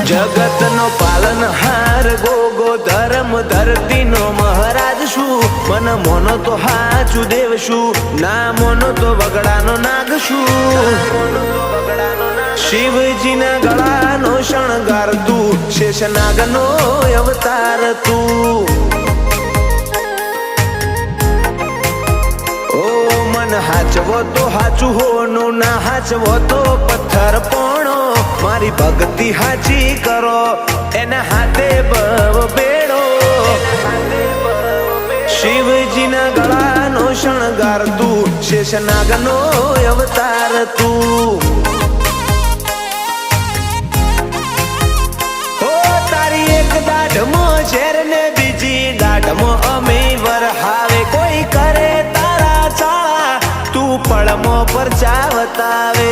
જગત નો પાલનહાર ગોગો ધર્મ ધરતી નો મહારાજ શું મન મોનો તો હાચું દેવ શું ના મોનો તો વગડાનો નાગ શું શિવજીના ગળાનો શણગાર તું શેષનાગનો અવતાર તું ઓ મન હાચવો તો હાચું હોનું ના હાચવો તો પથ્થર પોણો મારી ભક્તિ હાચી કરો એના હાથે બવ બેડો શિવજીના ગળાનો શણગાર તું શેષનાગનો અવતાર તું ઓ તારી એક દાઢમાં ઝેર ને બીજી દાઢમાં અમે વરહાવે કોઈ કરે તારા ચાળા તું પળમો પર ચાવતાવે